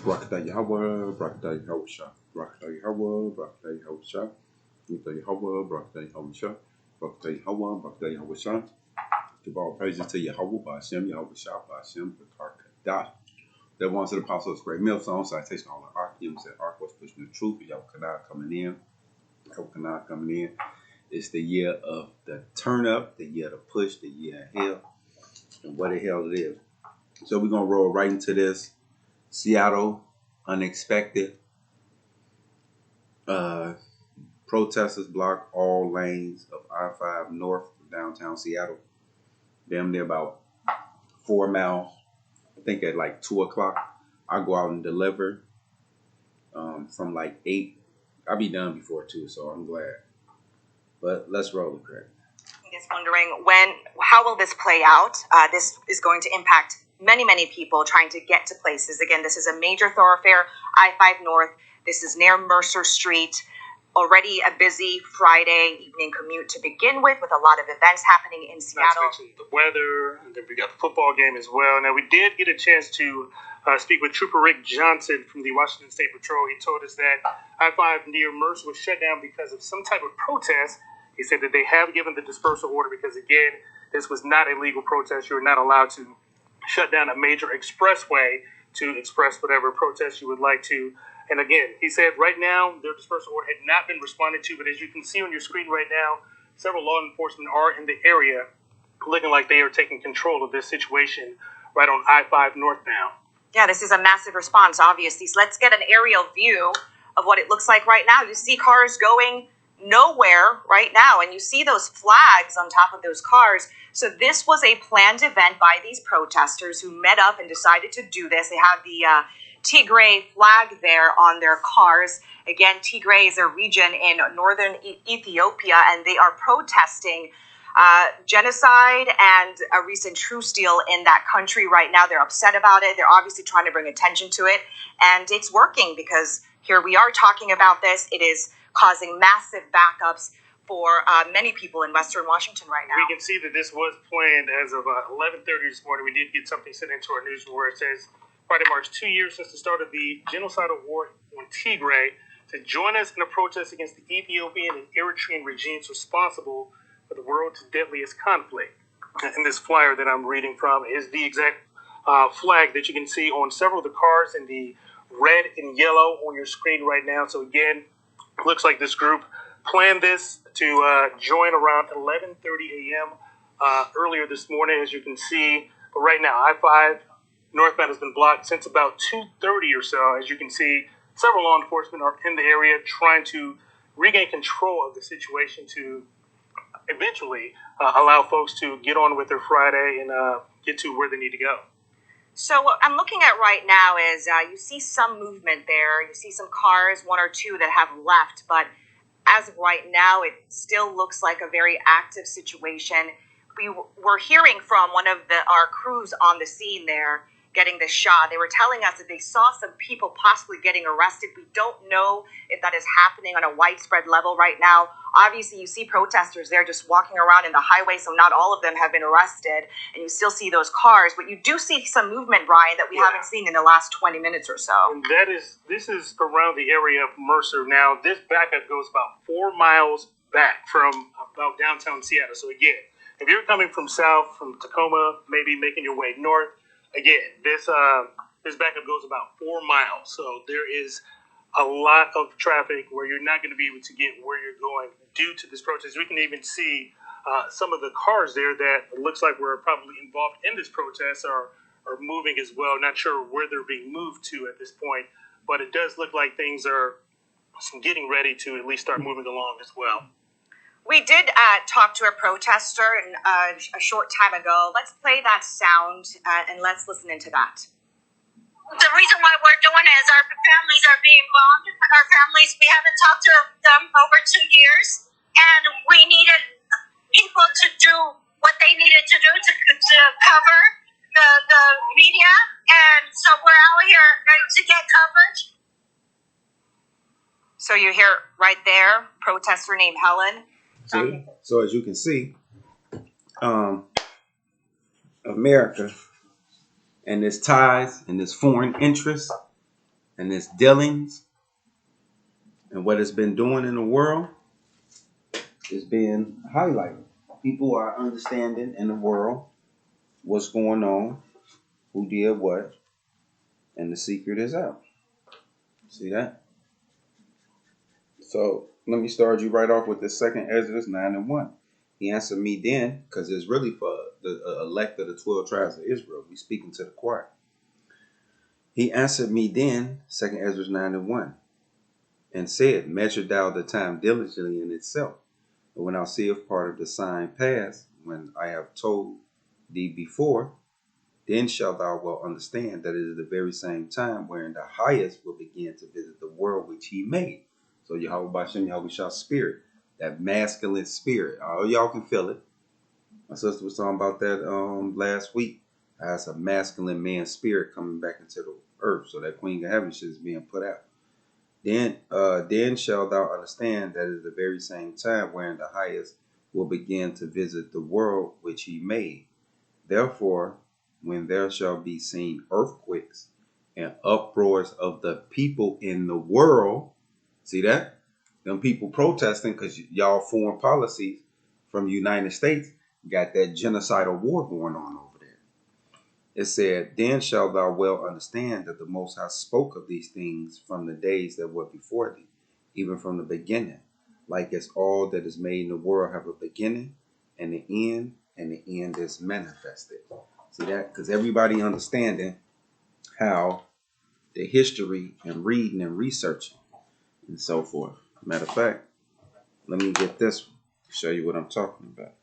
Brakata Yahweh, Brakata Yahusha, Brakata Yahweh, Brakata Yahusha, Brakata Yahweh, Brakata Yahusha, Brakata Yahweh, Brakata Yahusha. Give all praises to Yahweh, Ba'ashem, Yahweh Shah, Ba'ashem, Bakar Kadah. That one to the apostles, great meal song, citation, all the ark, hymns and ark was pushing the truth, Yahweh Kadah coming in, Yahweh Kadah coming in. It's the year of the turn up, the year of the push, the year of hell, and what the hell it is. So we're going to roll right into this. Seattle, unexpected. Uh, Protesters block all lanes of I-5 north of downtown Seattle. Damn near about 4 miles. I think at like 2 o'clock, I go out and deliver from like 8. I'll be done before 2, so I'm glad. But let's roll it, Craig. Is wondering how will this play out? This is going to impact many people trying to get to places. Again, this is a major thoroughfare, I-5 North. This is near Mercer Street. Already a busy Friday evening commute to begin with a lot of events happening in Seattle. Not to mention the weather, and then we got the football game as well. Now, we did get a chance to speak with Trooper Rick Johnson from the Washington State Patrol. He told us that I-5 near Mercer was shut down because of some type of protest. He said that they have given the dispersal order because, again, this was not a legal protest. You are not allowed to shut down a major expressway to express whatever protest you would like to. And again, he said right now their dispersal order had not been responded to, but as you can see on your screen right now, several law enforcement are in the area looking like they are taking control of this situation right on I-5 northbound. Yeah, this is a massive response, obviously. So let's get an aerial view of what it looks like right now. You see cars going nowhere right now, and you see those flags on top of those cars. So this was a planned event by these protesters who met up and decided to do this. They have the Tigray flag there on their cars. Again, Tigray is a region in northern Ethiopia, and they are protesting genocide and a recent truce deal in that country right now. They're upset about it. They're obviously trying to bring attention to it, and it's working because here we are talking about this. It is causing massive backups for many people in Western Washington right now. We can see that this was planned as of 11:30 this morning. We did get something sent into our newsroom where it says, Friday marks 2 years since the start of the genocidal war on Tigray, to join us in a protest against the Ethiopian and Eritrean regimes responsible for the world's deadliest conflict. And this flyer that I'm reading from is the exact flag that you can see on several of the cars in the red and yellow on your screen right now. So again, looks like this group planned this to join around 11:30 a.m. Earlier this morning, as you can see. But right now, I-5 northbound has been blocked since about 2:30 or so. As you can see, several law enforcement are in the area trying to regain control of the situation to eventually allow folks to get on with their Friday and get to where they need to go. So what I'm looking at right now is you see some movement there. You see some cars, 1 or 2 that have left. But as of right now, it still looks like a very active situation. We were hearing from one of our crews on the scene there getting the shot. They were telling us that they saw some people possibly getting arrested. We don't know if that is happening on a widespread level right now. Obviously, you see protesters there just walking around in the highway, so not all of them have been arrested, and you still see those cars, but you do see some movement, Brian, that we haven't seen in the last 20 minutes or so. And this is around the area of Mercer. Now, this backup goes about 4 miles back from about downtown Seattle. So again, if you're coming from south, from Tacoma, maybe making your way north, again, this backup goes about 4 miles. So there is a lot of traffic where you're not going to be able to get where you're going due to this protest. We can even see some of the cars there that looks like were probably involved in this protest are moving as well. Not sure where they're being moved to at this point, but it does look like things are getting ready to at least start moving along as well. We did talk to a protester a short time ago. Let's play that sound and let's listen into that. The reason why we're doing it is our families are being bombed. Our families, we haven't talked to them over 2 years, and we needed people to do what they needed to do to cover the media, and so we're out here to get coverage. So you hear right there, protester named Helen. So as you can see, America and its ties and its foreign interests and its dealings and what it's been doing in the world is being highlighted. People are understanding in the world what's going on, who did what, and the secret is out. See that? So let me start you right off with the second Ezra 9:1. He answered me then, because it's really for the elect of the 12 tribes of Israel. We speaking to the choir. He answered me then, second Ezra 9:1, and said, measure thou the time diligently in itself. But when thou seest part of the sign pass, when I have told thee before, then shalt thou well understand that it is the very same time wherein the highest will begin to visit the world which he made. So Yahweh Bashem, Yahweh Shah's spirit, that masculine spirit, all y'all can feel it. My sister was talking about that last week. As a masculine man spirit coming back into the earth. So that Queen of Heaven shit is being put out. Then shall thou understand that it is the very same time wherein the highest will begin to visit the world which he made. Therefore, when there shall be seen earthquakes and uproars of the people in the world, see that? Them people protesting because y'all foreign policies from the United States got that genocidal war going on over there. It said, then shalt thou well understand that the Most High spoke of these things from the days that were before thee, even from the beginning. Like as all that is made in the world have a beginning and an end, and the end is manifested. See that? Because everybody understanding how the history and reading and researching and so forth. Matter of fact, let me get this one to show you what I'm talking about.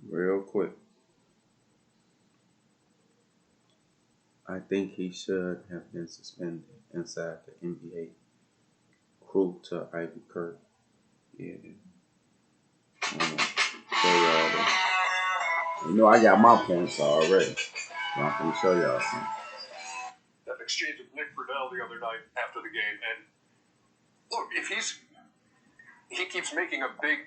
Real quick. I think he should have been suspended inside the NBA. Cruel to Ivy Kirk. Yeah. Show y'all this. You know I got my points already. So I'm going to show y'all something. That exchange with Nick Friedel the other night after the game, and look, if he keeps making a big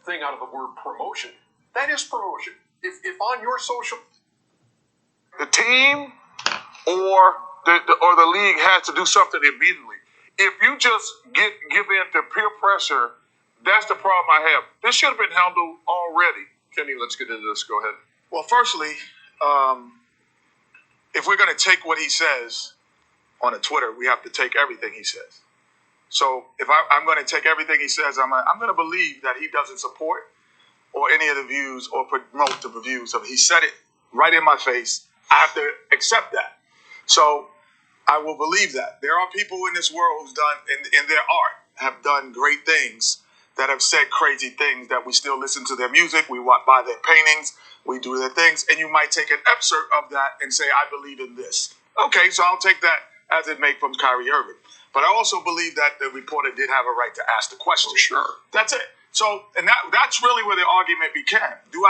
thing out of the word promotion, that is promotion. If on your social, the team or the league has to do something immediately. If you just give in to peer pressure, that's the problem I have. This should have been handled already. Kenny, let's get into this. Go ahead. Well, firstly, if we're going to take what he says on a Twitter, we have to take everything he says. So if I'm going to take everything he says, I'm going to believe that he doesn't support or any of the views or promote the views of. He said it right in my face. I have to accept that. So I will believe that. There are people in this world who's done, in their art, have done great things, that have said crazy things, that we still listen to their music, we buy their paintings, we do their things, and you might take an excerpt of that and say, I believe in this. Okay, so I'll take that as it may from Kyrie Irving. But I also believe that the reporter did have a right to ask the question. Oh, sure. That's it. So, and that's really where the argument began. You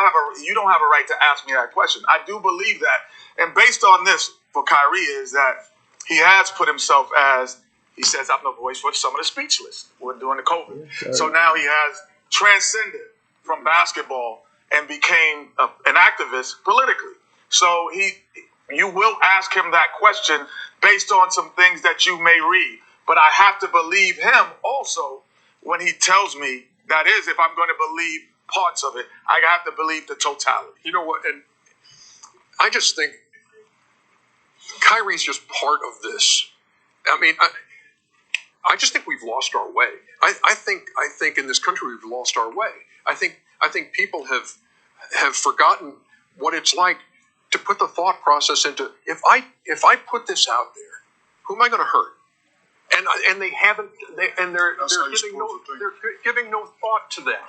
don't have a right to ask me that question. I do believe that. And based on this, for Kyrie, is that he has put himself as, he says, I'm the voice for some of the speechless during the COVID. Yes, so now he has transcended from basketball and became an activist politically. So you will ask him that question based on some things that you may read. But I have to believe him also when he tells me, that is, if I'm going to believe parts of it, I have to believe the totality. You know what? And I just think Kyrie's just part of this. I mean, I just think we've lost our way. I think in this country we've lost our way. I think people have forgotten what it's like to put the thought process into, if I put this out there, who am I going to hurt? And they haven't. They're giving no thought to that.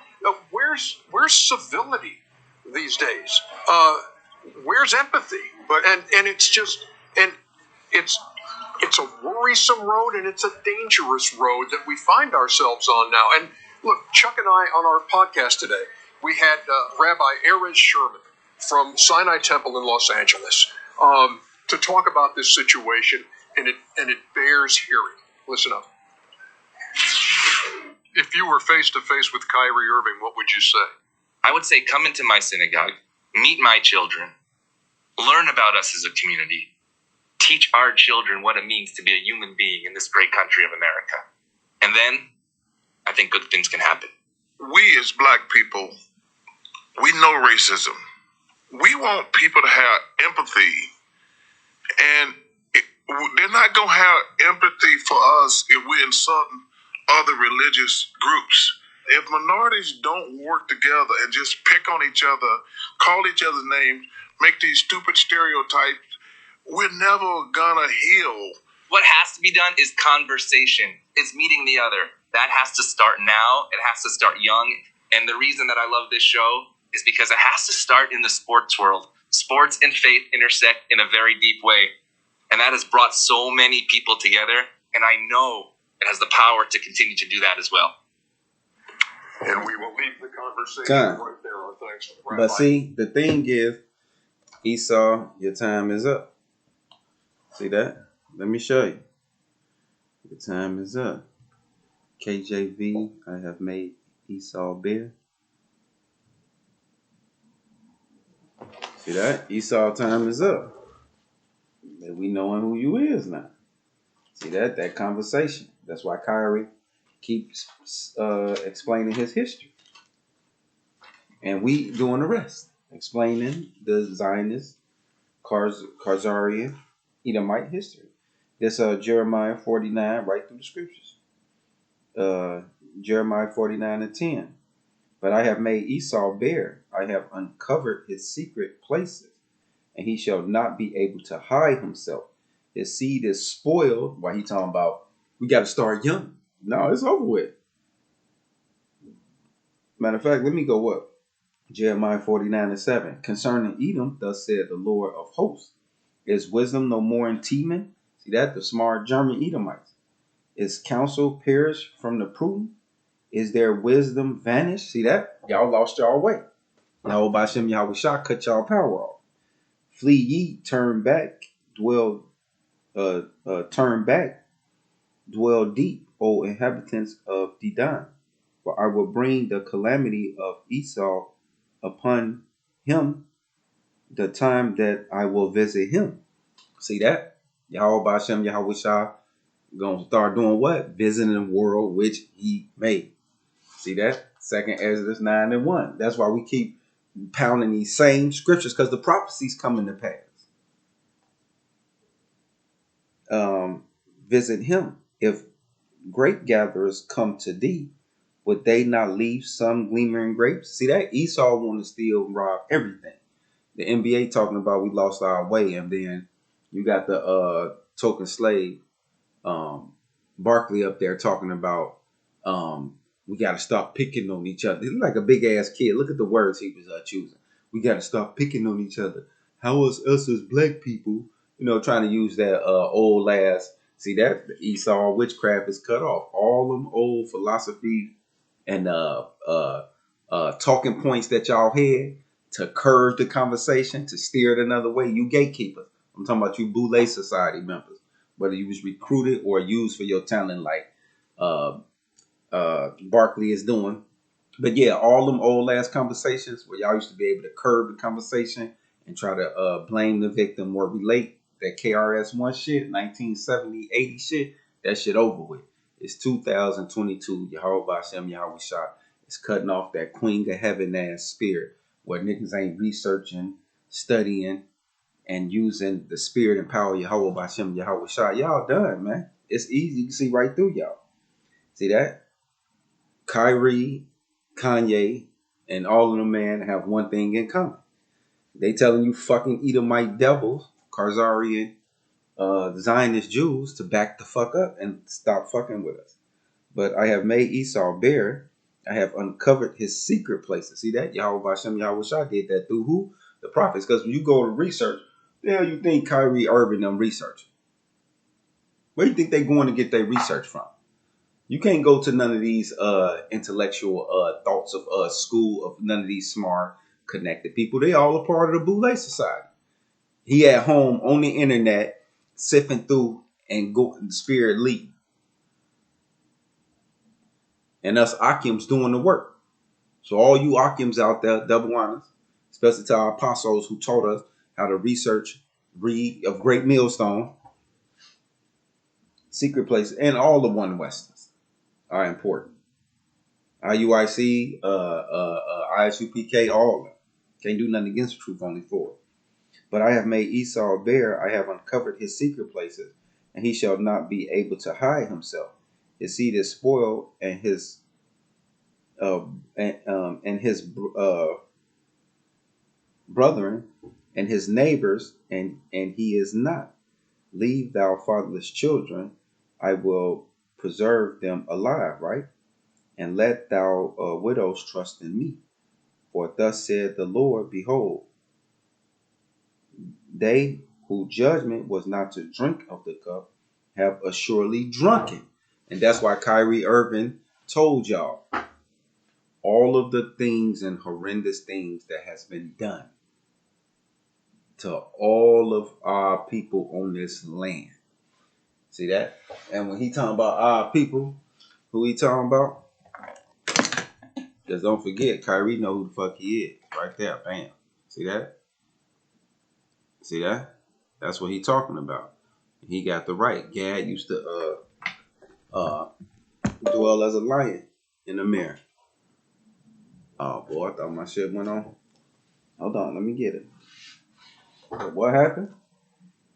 Where's civility these days? Where's empathy? And it's just it's a worrisome road, and it's a dangerous road that we find ourselves on now. And look, Chuck and I on our podcast today, we had Rabbi Erez Sherman from Sinai Temple in Los Angeles to talk about this situation, and it bears hearing. Listen up. If you were face to face with Kyrie Irving, what would you say? I would say come into my synagogue, meet my children, learn about us as a community, teach our children what it means to be a human being in this great country of America. And then I think good things can happen. We as black people, we know racism. We want people to have empathy, and they're not going to have empathy for us if we're insulting other religious groups. If minorities don't work together and just pick on each other, call each other's names, make these stupid stereotypes, we're never gonna heal. What has to be done is conversation. It's meeting the other. That has to start now. It has to start young. And the reason that I love this show is because it has to start in the sports world. Sports and faith intersect in a very deep way. And that has brought so many people together. And I know it has the power to continue to do that as well. And we will leave the conversation right there. Our thanks to Rabbi. But see, the thing is, Esau, your time is up. See that? Let me show you. Your time is up. KJV, I have made Esau bare. See that? Esau time is up. And we knowing who you is now. See that? That conversation. That's why Kyrie keeps explaining his history. And we doing the rest. Explaining the Zionist, Khazarian, Edomite history. This Jeremiah 49, right through the scriptures. Jeremiah 49:10. But I have made Esau bare. I have uncovered his secret places, and he shall not be able to hide himself. His seed is spoiled. Why he talking about we got to start young? No, it's over with. Matter of fact, let me go up. Jeremiah 49:7. Concerning Edom, thus said the Lord of hosts, is wisdom no more in Teman? See that? The smart German Edomites. Is counsel perished from the prudent? Is their wisdom vanished? See that? Y'all lost y'all way. Yahweh Bashem Yahweh Shah cut y'all power off. Flee ye, turn back, dwell deep, O inhabitants of Dedan. For I will bring the calamity of Esau upon him, the time that I will visit him. See that? Yahweh Bashem Yahweh Shah gonna start doing what? Visiting the world which he made. See that? 2nd Exodus 9:1. That's why we keep pounding these same scriptures, because the prophecies come to pass. Visit him. If grape gatherers come to thee, would they not leave some glimmering grapes? See that? Esau want to steal and rob everything. The NBA talking about we lost our way, and then you got the token slave Barkley up there talking about we got to stop picking on each other. He's like a big ass kid. Look at the words he was choosing. We got to stop picking on each other. How is us as black people, trying to use that old ass. See that? The Esau witchcraft is cut off. All them old philosophy and talking points that y'all had to curve the conversation, to steer it another way. You gatekeepers. I'm talking about you Boule Society members. Whether you was recruited or used for your talent like Barkley is doing. But yeah, all them old ass conversations where y'all used to be able to curb the conversation and try to blame the victim or relate that KRS-One shit, 1970, 80 shit, that shit over with. It's 2022. Yahweh Bashem Yahweh Shah is cutting off that Queen of Heaven ass spirit where niggas ain't researching, studying, and using the spirit and power of Yahweh Bashem Yahweh Shah. Y'all done, man. It's easy. You can see right through y'all. See that? Kyrie, Kanye, and all of them, man, have one thing in common. They telling you fucking Edomite devils, Khazarian, Zionist Jews to back the fuck up and stop fucking with us. But I have made Esau bare. I have uncovered his secret places. See that? Yahweh Bashem Yahweh Shah did that through who? The prophets. Because when you go to research, the hell you think Kyrie Irving them researching? Where do you think they going to get their research from? You can't go to none of these intellectual thoughts of school of none of these smart, connected people. They all a part of the Boule Society. He at home on the internet, sifting through and go the spirit lead. And us Akim's doing the work. So all you Akims out there, double honors, especially to our apostles who taught us how to research, read of Great Millstone, secret places, and all the one Westers are important. IUIC, ISUPK, all of them. Can't do nothing against the truth, only for it. But I have made Esau bare, I have uncovered his secret places, and he shall not be able to hide himself. His seed is spoiled, and his brethren, and his neighbors, and he is not. Leave thou fatherless children, I will preserve them alive, right? And let thou widows trust in me. For thus said the Lord, behold, they whose judgment was not to drink of the cup have assuredly drunken. And that's why Kyrie Irving told y'all all of the things and horrendous things that has been done to all of our people on this land. See that? And when he talking about our people, who he talking about? Just don't forget, Kyrie know who the fuck he is. Right there, bam. See that? See that? That's what he talking about. He got the right. Gad used to dwell as a lion in the mirror. Oh boy, I thought my shit went on. Hold on, let me get it. What happened?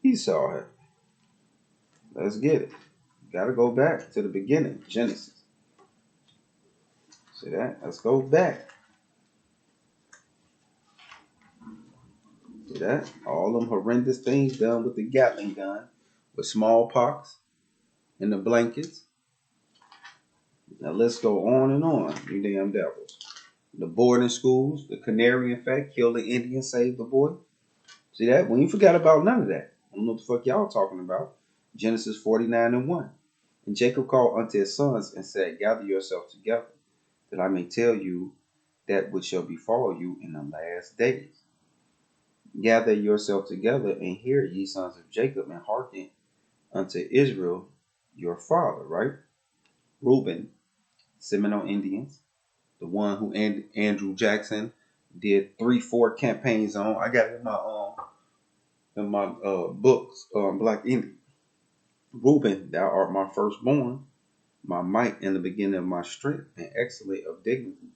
He saw it. Let's get it. Gotta go back to the beginning, Genesis. See that? Let's go back. See that? All them horrendous things done with the Gatling gun, with smallpox and the blankets. Now let's go on and on, you damn devils. The boarding schools, the canary effect, kill the Indian, save the boy. See that? We ain't forgot about none of that. I don't know what the fuck y'all talking about. Genesis 49:1. And Jacob called unto his sons and said, gather yourselves together, that I may tell you that which shall befall you in the last days. Gather yourselves together and hear, ye sons of Jacob, and hearken unto Israel your father, right? Reuben, Seminole Indians, the one who Andrew Jackson did 3-4 campaigns on. I got it in my books on Black Indian. Reuben, thou art my firstborn, my might in the beginning of my strength, and excellent of dignity,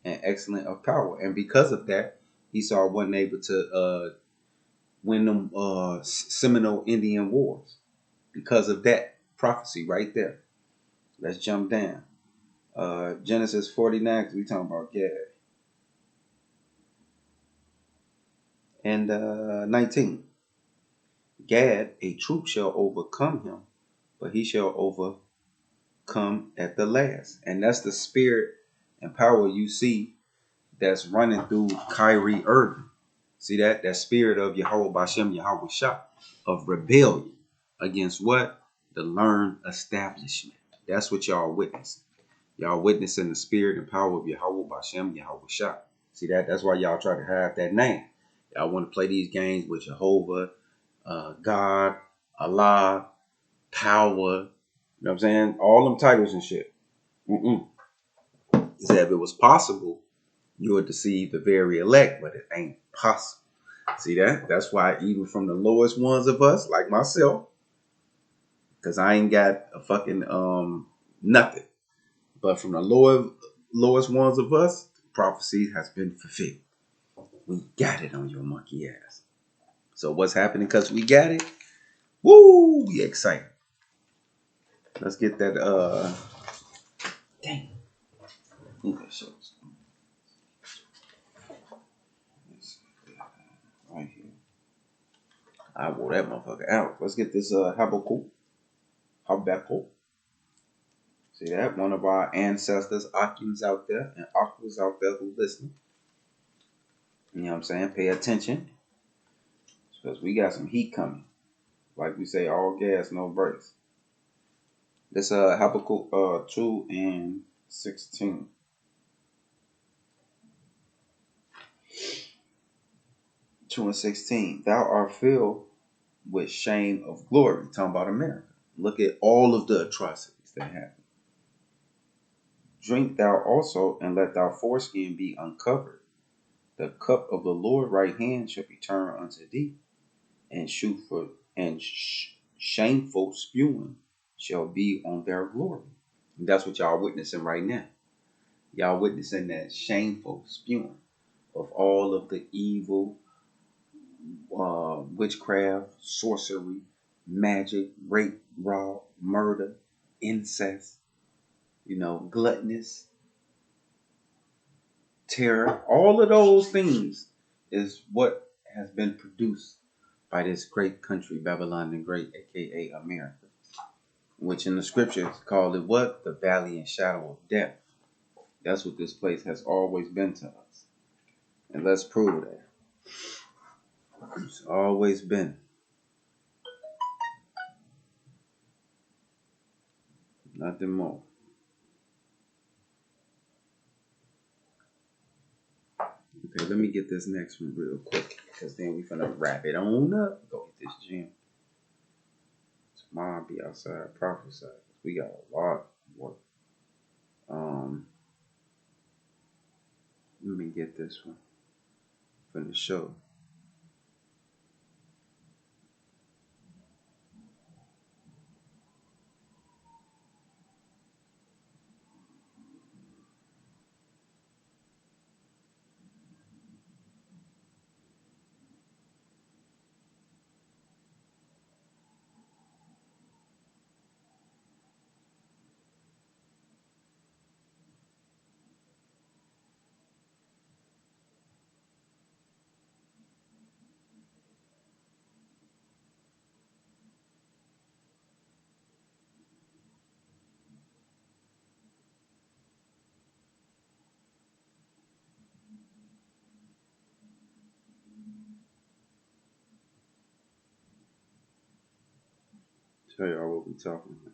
and excellent of power. And because of that, Esau wasn't able to win them Seminole Indian wars. Because of that prophecy right there. Let's jump down. Genesis 49, because we talking about Gad. And 19. Gad, a troop shall overcome him, but he shall overcome at the last. And that's the spirit and power you see that's running through Kyrie Irving. See that? That spirit of Yahweh Bashem Yahweh Shah, of rebellion against what? The learned establishment. That's what y'all witnessing. Y'all witnessing the spirit and power of Yahweh Bashem Yahweh Shah. See that? That's why y'all try to have that name. Y'all want to play these games with Jehovah, God, Allah, power. You know what I'm saying? All them titles and shit. He said if it was possible, you would deceive the very elect, but it ain't possible. See that? That's why even from the lowest ones of us, like myself, because I ain't got a fucking nothing. But from the lowest ones of us, prophecy has been fulfilled. We got it on your monkey ass. So what's happening because we got it? Woo! We excited. Let's get that dang. Okay, so right here. I wore that motherfucker out. Let's get this Habakkuk. See that? One of our ancestors, Akims out there, and Aquas out there who listen. You know what I'm saying? Pay attention. Because we got some heat coming. Like we say, all gas, no brakes. This Habakkuk 2:16. 2:16. Thou art filled with shame of glory. Talking about America. Look at all of the atrocities that happen. drink thou also, and let thy foreskin be uncovered. The cup of the Lord right hand shall be turned unto thee, and shameful spewing shall be on their glory. And that's what y'all witnessing right now. Y'all witnessing that shameful spewing of all of the evil, witchcraft, sorcery, magic, rape, rob, murder, incest, gluttonous, terror. All of those things is what has been produced by this great country, Babylon the Great, aka America, which in the scriptures called it what? The valley and shadow of death. That's what this place has always been to us. And let's prove that. It's always been. Nothing more. Okay, let me get this next one real quick, because then we finna wrap it on up. Go hit this gym. Tomorrow I'll be outside prophesy. We got a lot of work. Let me get this one from the show. Tell y'all what we talking about.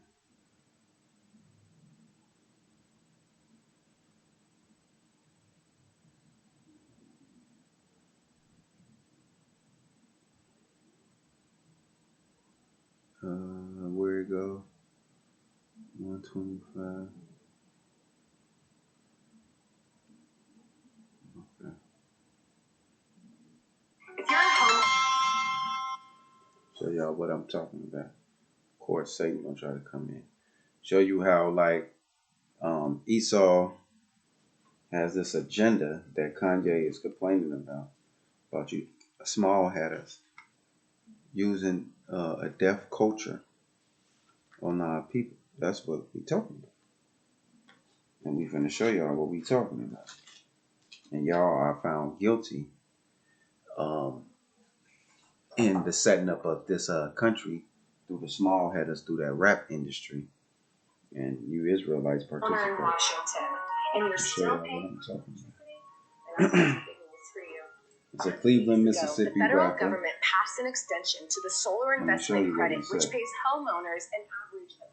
Where it go? 125. Okay. If you're at home, Show y'all what I'm talking about. Of course, Satan gonna try to come in. Show you how Esau has this agenda that Kanye is complaining about you small hatters using a deaf culture on our people. That's what we talking about. And we finna show y'all what we talking about. And y'all are found guilty in the setting up of this country through the small headers, through that rap industry. And you Israelites participate. in Washington, and you're still paying It's a Cleveland, Mississippi the federal rapper. government passed an extension to the solar Let me show investment you what credit, he which said. pays homeowners an average of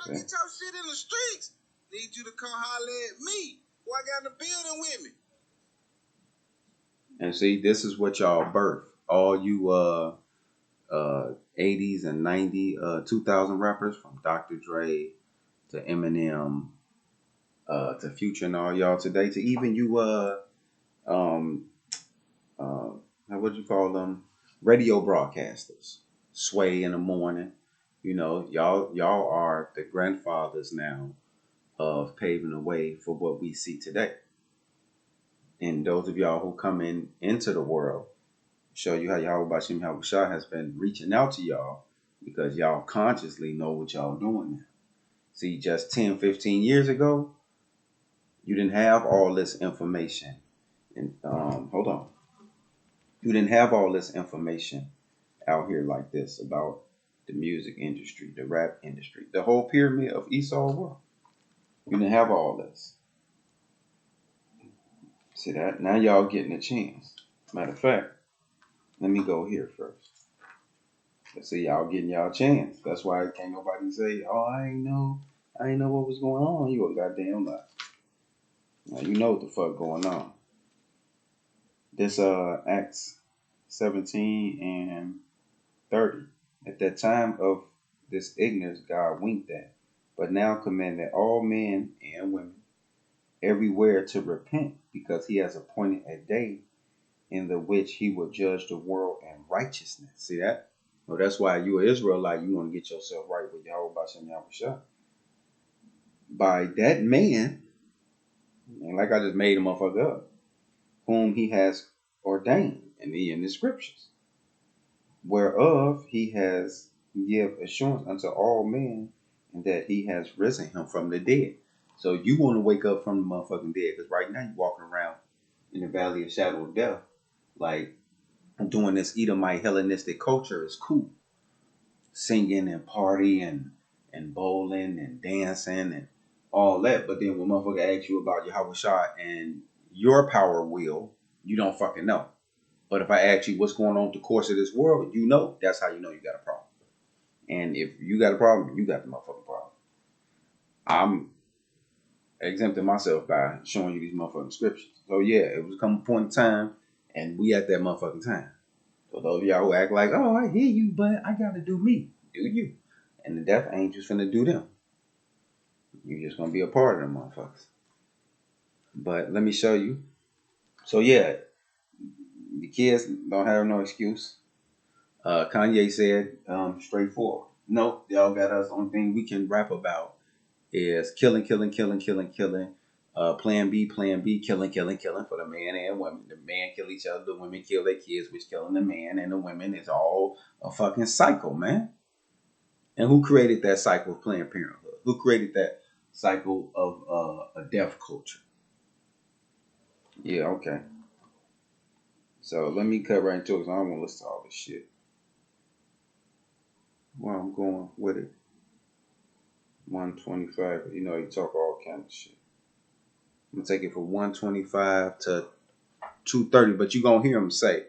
Get your shit in the streets. Need you to come holler at me. Who I got in the building with me. And see, this is what y'all birth. All you 80s and 2000 rappers, from Dr. Dre to Eminem to Future and all y'all today, to even you what you call them, radio broadcasters, Sway in the morning. Y'all are the grandfathers now of paving the way for what we see today. And those of y'all who come into the world, show you how Yahweh Bashim Yahushua has been reaching out to y'all, because y'all consciously know what y'all doing now. See, just 10, 15 years ago, you didn't have all this information. And hold on. You didn't have all this information out here like this about the music industry, the rap industry, the whole pyramid of Esau world. You didn't have all this. See that? Now y'all getting a chance. Matter of fact, let me go here first. Let's see, y'all getting y'all chance. That's why can't nobody say, "Oh, I ain't know what was going on." You a goddamn lie. Now you know what the fuck going on. This Acts 17 and 30. At that time of this ignorance, God winked at, but now commanded all men and women everywhere to repent, because he has appointed a day in the which he will judge the world in righteousness. See that? Well, that's why you an Israelite, you want to get yourself right with Yahweh Bashem Yahushua. By that man, and like I just made a motherfucker up, whom he has ordained in the scriptures, whereof he has give assurance unto all men, and that he has risen him from the dead. So you want to wake up from the motherfucking dead, because right now you're walking around in the valley of shadow of death, like doing this Edomite Hellenistic culture is cool. Singing and partying and bowling and dancing and all that. But then when motherfucker asks you about Yahweh Shah and your power will, you don't fucking know. But if I ask you what's going on with the course of this world, you know. That's how you know you got a problem. And if you got a problem, you got the motherfucking problem. I'm exempting myself by showing you these motherfucking scriptures. So yeah, it was come a point in time, and we at that motherfucking time. So those of y'all who act like, oh, I hear you, but I gotta do me. Do you. And the death angels finna do them. You're just gonna be a part of them motherfuckers. But let me show you. So yeah, the kids don't have no excuse. Kanye said, straightforward. No, y'all got us. Only thing we can rap about is killing. Plan B, killing for the man and women. The man kill each other, the women kill their kids, which killing the man and the women is all a fucking cycle, man. And who created that cycle of Planned Parenthood? Who created that cycle of a death culture? Yeah, okay. So let me cut right into it, because I don't want to listen to all this shit. Well, I'm going with it. 125. You know, you talk all kind of shit. I'm going to take it from 125 to 230, but you're going to hear him say,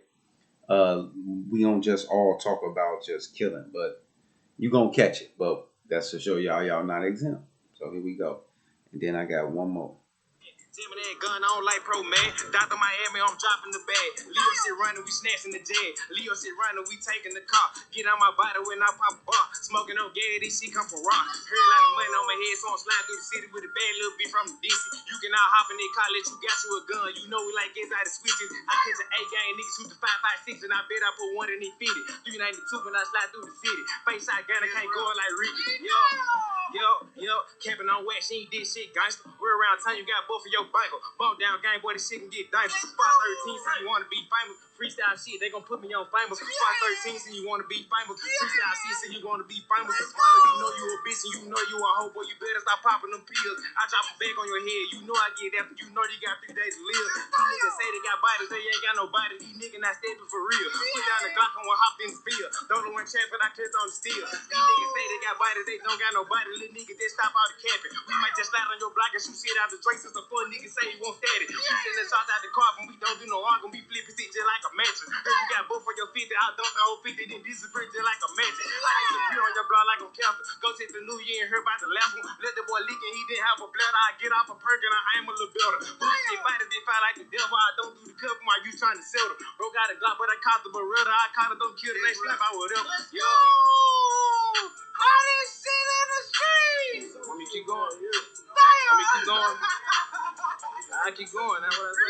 we don't just all talk about just killing, but you're going to catch it. But that's to show y'all not exempt. So here we go. And then I got one more. Tell me that gun, I don't like pro, man. Dr. Miami, I'm dropping the bag. Leo shit running, we snatching the jag. Leo shit running, we taking the car. Get on my body when I pop a bar. Smoking on gas, this shit come from rock. Heard a lot of money on my head, so I'm sliding through the city with a bad little bitch from DC. You can all hop in that car, let you got you a gun. You know we like gets out of switches. I catch an 8-game, niggas shoot the 5.56, and I bet I put one in the 50. 392 when I slide through the city. Face shot gun, I can't go like Ricky. Yo, camping on wax, she ain't did shit, gangster. We're around town, you got both of your bangle. Bump down game, boy, this shit can get dangerous. Spot 13, so you wanna be famous. Freestyle shit, they gon' put me on famous. Spot 13, so you wanna be famous. Freestyle shit, so you wanna be famous. Smile, you know you a bitch and you know you a hoe, boy, you better stop popping them pills. I drop a bag on your head, you know I get after, you know you got 3 days to live. These niggas say they got bodies, they ain't got no body. These niggas not stepping for real. Put down the Glock and one hop in the field. Don't know one champ, but I kissed on the steel. These niggas say they got bodies, they don't got no body. Little niggas just stop out the camping. We might just slide on your block and shoot shit out the Drake since the full niggas say he won't static. We send the shots out the car, but we don't do no arguing. We flip it just like a mattress. Heard you got both for your 50, I dump the whole 50, then disappear just like a mattress. I disappear on your block like I'm Captain. Go take the new year and hear about the last one. Let the boy leak and he didn't have a bladder. I get off a perk and I aim a little better. They fight it, they fight like the devil. I don't do the cover while you trying to sell them. Broke out a Glock, but I caught the Beretta. I caught it, don't kill the next slap, I whatever. Yo, how this shit in the streets? Let me keep going. Let me keep going. I keep going. That's what I say.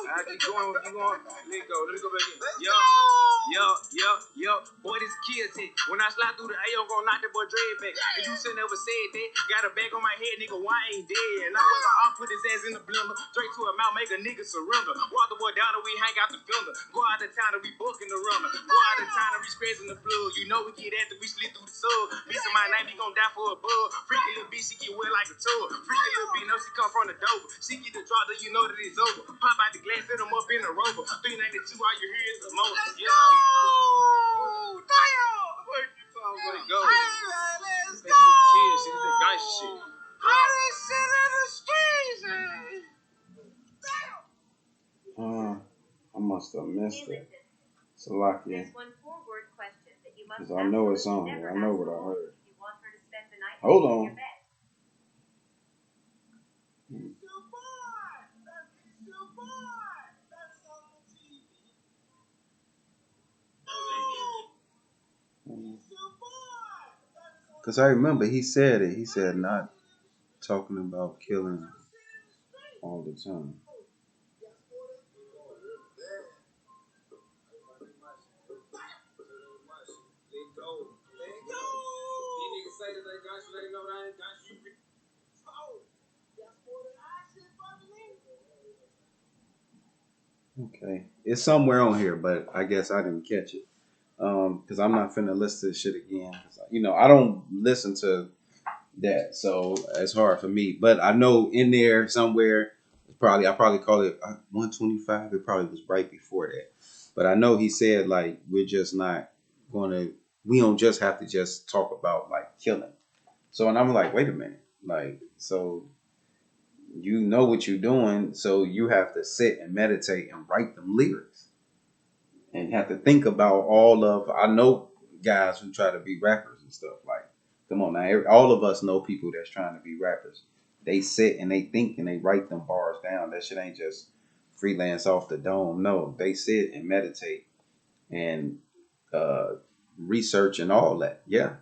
I keep going. Keep going. Let me go. Let me go back in. Yo. Boy, this kill shit. When I slide through the A, I'm gonna knock that boy Dread back. And you should never said that. Got a bag on my head, nigga. Why I ain't dead? And I was I'll put his ass in the blender. Straight to a mouth, make a nigga surrender. Walk the boy down and we hang out the fender. Go out of town and we booking the runner. Go out of town and we scratching the plug. You know we get after we slid through the sub. Missing my name, he gon' die for a bug. Freaky little bitch, she get wet like a tub. Freaky little bitch, know she come from the dope. She get the draw, then you know that it's over. Pop out the glass, set them up in a rover. 392, all you hear is the motor. Yo! Where you talking about? Let's go! Kids, shit, this gangsta shit. How this shit in the streets, man? I must have missed it. Salakia. There's one forward question that you must Because I know it's on here. I know what I heard. if you want her to spend the night Hold in on. your bed. Because I remember he said it. He said not talking about killing all the time. Okay. It's somewhere on here, but I guess I didn't catch it. Because I'm not finna listen to this shit again. 'Cause, I don't listen to that, so it's hard for me. But I know in there somewhere, I probably call it 125. It probably was right before that. But I know he said like we're just not gonna. We don't just have to just talk about like killing. So and I'm like, wait a minute, like so you know what you're doing, so you have to sit and meditate and write them lyrics and have to think about all of. I know guys who try to be rappers and stuff like. Come on now, all of us know people that's trying to be rappers. They sit and they think and they write them bars down. That shit ain't just freelance off the dome. No, they sit and meditate and uh, research and all that. Yeah,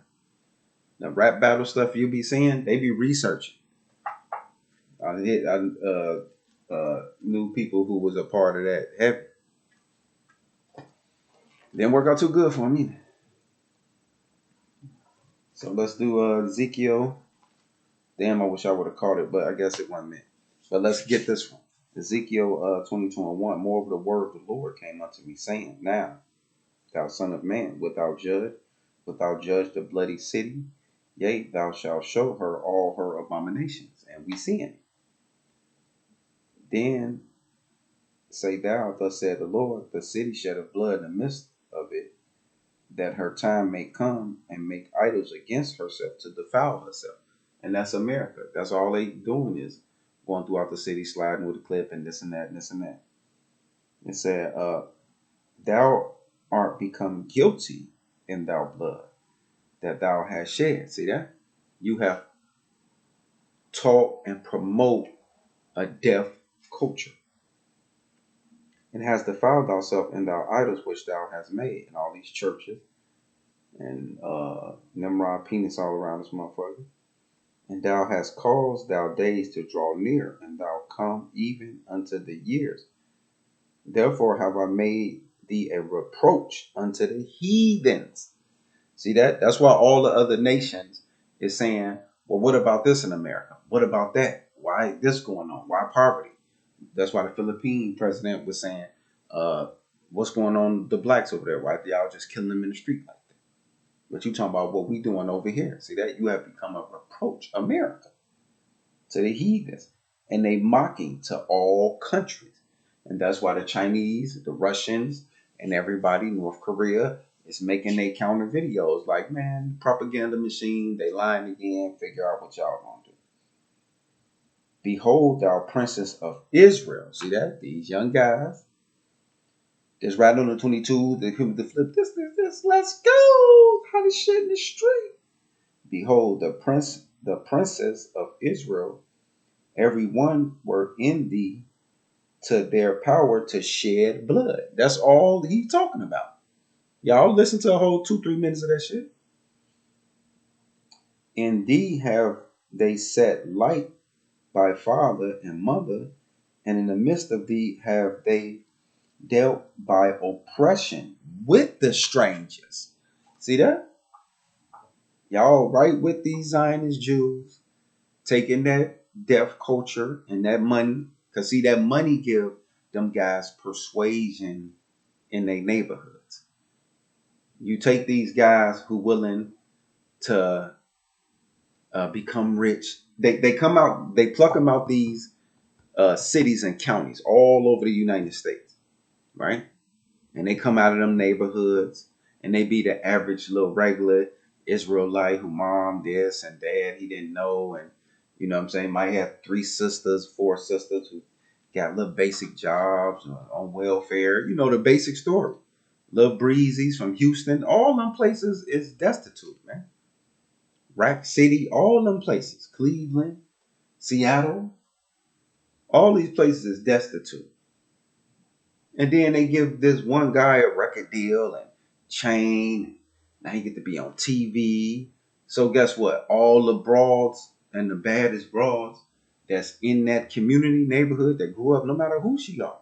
the rap battle stuff you be seeing, they be researching. I knew people who was a part of that heavy. Didn't work out too good for me either. So let's do Ezekiel. Damn, I wish I would have caught it, but I guess it wasn't meant. But let's get this one. Ezekiel 22:1. More of the word of the Lord came unto me, saying, Now, thou son of man, wilt thou judge the bloody city? Yea, thou shalt show her all her abominations. And we seeing it. Then say thou, thus said the Lord, the city sheddeth blood in the midst of it, that her time may come and make idols against herself to defile herself. And that's America. That's all they doing is going throughout the city, sliding with a clip and this and that and this and that. It said, thou art become guilty in thy blood that thou hast shed. See that? You have taught and promote a deaf culture. And has defiled thyself in thy idols which thou hast made in all these churches. And Nimrod penis all around this motherfucker. And thou hast caused thy days to draw near, and thou come even unto the years. Therefore have I made thee a reproach unto the heathens. See that? That's why all the other nations is saying, well, what about this in America? What about that? Why is this going on? Why poverty? That's why the Philippine president was saying, what's going on with the blacks over there? Why y'all just killing them in the street like that? But you talking about what we doing over here. See that? You have become a reproach, America, to the heathens. And they mocking to all countries. And that's why the Chinese, the Russians, and everybody, North Korea, is making their counter videos. Like, man, propaganda machine, they lying again, figure out what y'all gonna do. Behold, thou princess of Israel. See that? These young guys. Just right on the 22, the flip, this, let's go. How this shit in the street. Behold, the princess of Israel, every one were in thee to their power to shed blood. That's all he talking about. Y'all listen to a whole 2-3 minutes of that shit. In thee have they set light by father and mother, and in the midst of thee have they dealt by oppression with the strangers. See that? Y'all right with these Zionist Jews, taking that deaf culture and that money. Because see, that money give them guys persuasion in their neighborhoods. You take these guys who willing to become rich. They come out, they pluck them out these cities and counties all over the United States, right? And they come out of them neighborhoods and they be the average little regular Israelite who mom this and dad he didn't know, and you know what I'm saying, might have 3 sisters, 4 sisters who got little basic jobs on welfare. You know the basic story. Little breezies from Houston, all them places is destitute, man. Rack City, all them places, Cleveland, Seattle, all these places is destitute. And then they give this one guy a record deal and chain. Now he get to be on TV. So guess what? All the broads and the baddest broads that's in that community neighborhood that grew up, no matter who she are,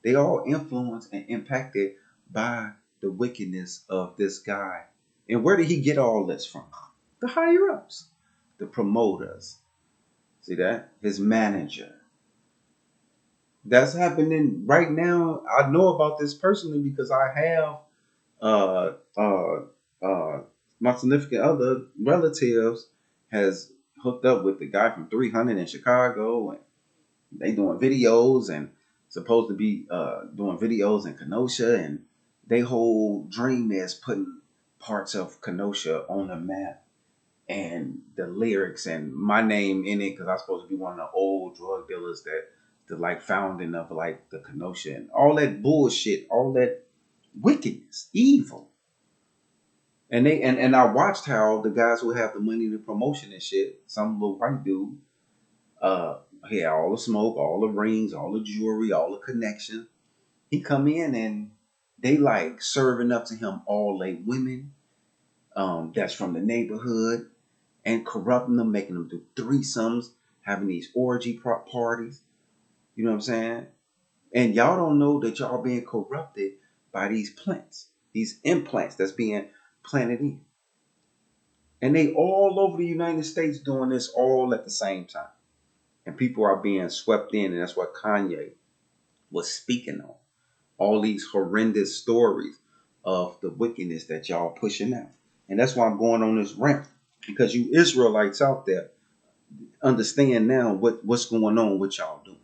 they all influenced and impacted by the wickedness of this guy. And where did he get all this from? The higher ups, the promoters. See that? His manager. That's happening right now. I know about this personally because I have uh uh my significant other relatives has hooked up with the guy from 300 in Chicago, and they doing videos and supposed to be doing videos in Kenosha, and their whole dream is putting parts of Kenosha on the map and the lyrics and my name in it because I'm supposed to be one of the old drug dealers that the like founding of like the Kenosha and all that bullshit, all that wickedness, evil. And they and I watched how the guys who have the money, the promotion and shit, some little white dude, he had all the smoke, all the rings, all the jewelry, all the connections. He come in and they like serving up to him all like women, that's from the neighborhood, and corrupting them, making them do threesomes, having these orgy parties. You know what I'm saying? And y'all don't know that y'all being corrupted by these plants, these implants that's being planted in. And they all over the United States doing this all at the same time. And people are being swept in, and that's what Kanye was speaking on. All these horrendous stories of the wickedness that y'all pushing out. And that's why I'm going on this rant. Because you Israelites out there understand now what's going on, what y'all doing.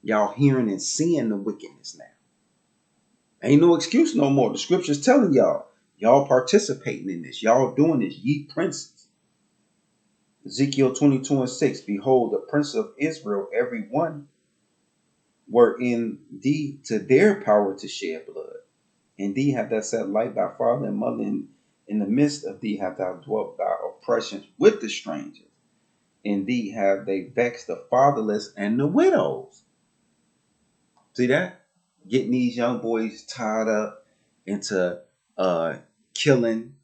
Y'all hearing and seeing the wickedness now. Ain't no excuse no more. The scripture's telling y'all participating in this. Y'all doing this, ye princes. Ezekiel 22:6. Behold, the prince of Israel, every one were indeed to their power to shed blood. Indeed have thou set light by father and mother, in the midst of thee have thou dwelt thy oppressions with the strangers. Indeed have they vexed the fatherless and the widows. See that? Getting these young boys tied up into killing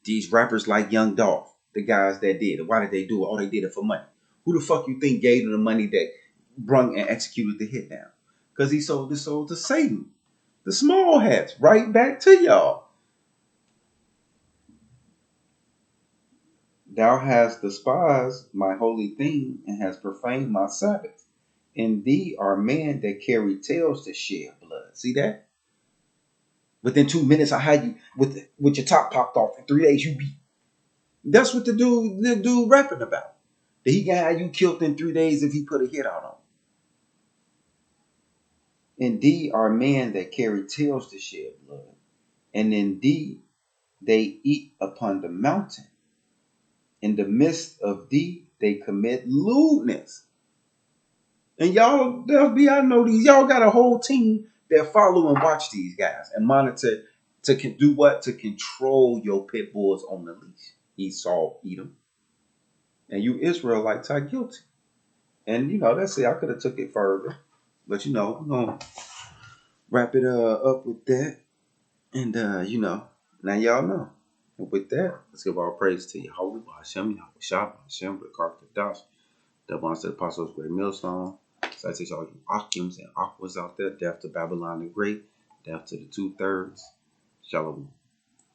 these rappers like Young Dolph, the guys that did it. Why did they do it? Oh, they did it for money. Who the fuck you think gave them the money that brung and executed the hit down? Because he sold his soul to Satan. The small hats, right back to y'all. Thou hast despised my holy thing and hast profaned my Sabbath. In thee are men that carry tails to shed blood. See that? Within 2 minutes, I had you with your top popped off. In 3 days, you beat. That's what the dude rapping about. That he can have you killed in 3 days if he put a hit out on. Indeed are men that carry tails to shed blood, and indeed they eat upon the mountain. In the midst of thee they commit lewdness. And y'all, the FBI know these. Y'all got a whole team that follow and watch these guys and monitor to do what? To control your pit bulls on the leash. Esau, Edom. And you Israelites are guilty. And that's it. I could have took it further. But we're gonna wrap it up with that. And now y'all know. And with that, let's give all praise to Yahweh, Hashem, Yahweh Shah, Hashem, Rekar Kadash, the ones that apostles, great millstone. Citation all you Akims and Aquas out there. Death to Babylon the Great. Death to the 2/3. Shalom.